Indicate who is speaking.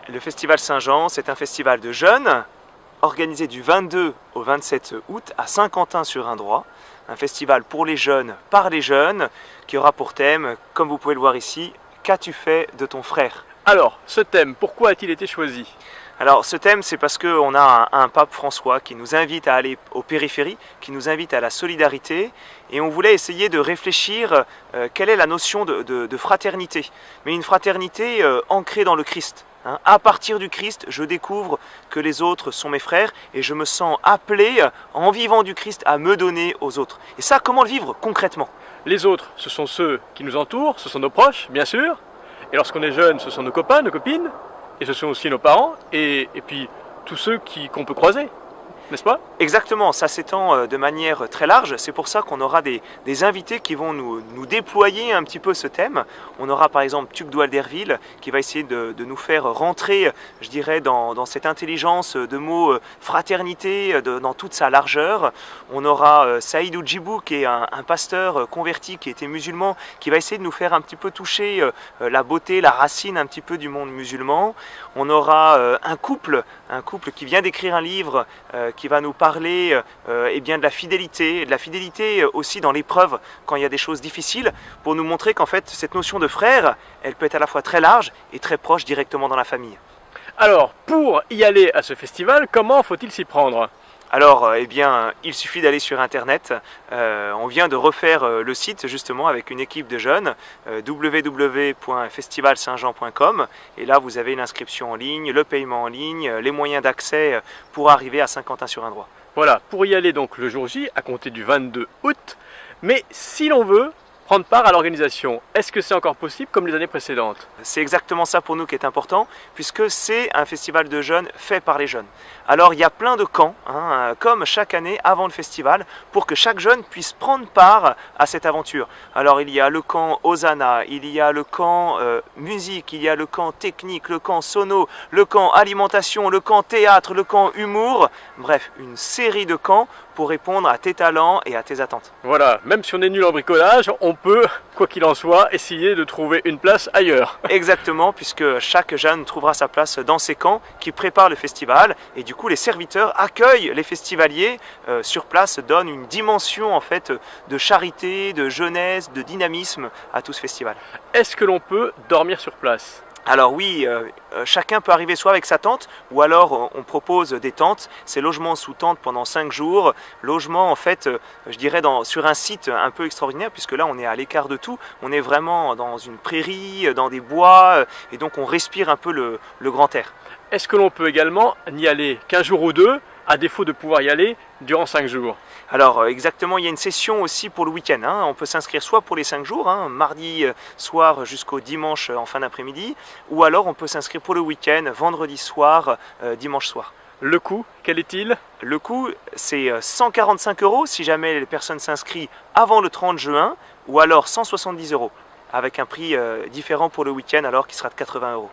Speaker 1: Le Festival Saint-Jean, c'est un festival de jeunes organisé du 22 au 27 août à Saint-Quentin-sur-Indrois. Un festival pour les jeunes, par les jeunes, qui aura pour thème, comme vous pouvez le voir ici, « Qu'as-tu fait de ton frère ?»
Speaker 2: Alors, ce thème, pourquoi a-t-il été choisi?
Speaker 1: Alors ce thème, c'est parce qu'on a un pape François qui nous invite à aller aux périphéries, qui nous invite à la solidarité, et on voulait essayer de réfléchir quelle est la notion de fraternité, mais une fraternité ancrée dans le Christ. À partir du Christ, je découvre que les autres sont mes frères et je me sens appelé, en vivant du Christ, à me donner aux autres. Et ça, comment le vivre concrètement?
Speaker 2: Les autres, ce sont ceux qui nous entourent, ce sont nos proches, bien sûr, et lorsqu'on est jeune, ce sont nos copains, nos copines, et ce sont aussi nos parents, et puis tous ceux qu'on peut croiser, n'est-ce pas?
Speaker 1: Exactement, ça s'étend de manière très large, c'est pour ça qu'on aura des invités qui vont nous déployer un petit peu ce thème. On aura par exemple Tuc Doualderville qui va essayer de nous faire rentrer, je dirais, dans cette intelligence de mots fraternité dans toute sa largeur. On aura Saïd Oudjibou qui est un pasteur converti qui était musulman, qui va essayer de nous faire un petit peu toucher la beauté, la racine un petit peu du monde musulman. On aura un couple qui vient d'écrire un livre qui va nous parler eh bien de la fidélité aussi dans l'épreuve quand il y a des choses difficiles, pour nous montrer qu'en fait cette notion de frère, elle peut être à la fois très large et très proche directement dans la famille.
Speaker 2: Alors, pour y aller à ce festival, comment faut-il s'y prendre?
Speaker 1: Alors, eh bien, il suffit d'aller sur Internet. On vient de refaire le site justement avec une équipe de jeunes, www.festivalsaintjean.com. Et là, vous avez l'inscription en ligne, le paiement en ligne, les moyens d'accès pour arriver à Saint-Quentin-sur-Indrois.
Speaker 2: Voilà, pour y aller donc le jour J, à compter du 22 août. Mais si l'on veut prendre part à l'organisation, est-ce que c'est encore possible comme les années précédentes?
Speaker 1: C'est exactement ça pour nous qui est important, puisque c'est un festival de jeunes fait par les jeunes. Alors il y a plein de camps, comme chaque année avant le festival, pour que chaque jeune puisse prendre part à cette aventure. Alors il y a le camp Hosanna, il y a le camp musique, il y a le camp technique, le camp sono, le camp alimentation, le camp théâtre, le camp humour, bref, une série de camps pour répondre à tes talents et à tes attentes.
Speaker 2: Voilà, même si on est nul en bricolage, on peut, quoi qu'il en soit, essayer de trouver une place ailleurs.
Speaker 1: Exactement, puisque chaque jeune trouvera sa place dans ces camps qui préparent le festival, et du coup les serviteurs accueillent les festivaliers sur place, donnent une dimension en fait de charité, de jeunesse, de dynamisme à tout ce festival.
Speaker 2: Est-ce que l'on peut dormir sur place?
Speaker 1: Alors oui, chacun peut arriver soit avec sa tente, ou alors on propose des tentes. C'est logement sous tente pendant 5 jours. Logement en fait, je dirais sur un site un peu extraordinaire, puisque là on est à l'écart de tout. On est vraiment dans une prairie, dans des bois, et donc on respire un peu le grand air.
Speaker 2: Est-ce que l'on peut également n'y aller qu'un jour ou deux, à défaut de pouvoir y aller durant 5 jours?
Speaker 1: Alors exactement, il y a une session aussi pour le week-end. On peut s'inscrire soit pour les 5 jours, mardi soir jusqu'au dimanche en fin d'après-midi, ou alors on peut s'inscrire pour le week-end, vendredi soir, dimanche soir.
Speaker 2: Le coût, quel est-il?
Speaker 1: Le coût, c'est 145 € si jamais les personnes s'inscrivent avant le 30 juin, ou alors 170 € avec un prix différent pour le week-end alors qui sera de 80 €.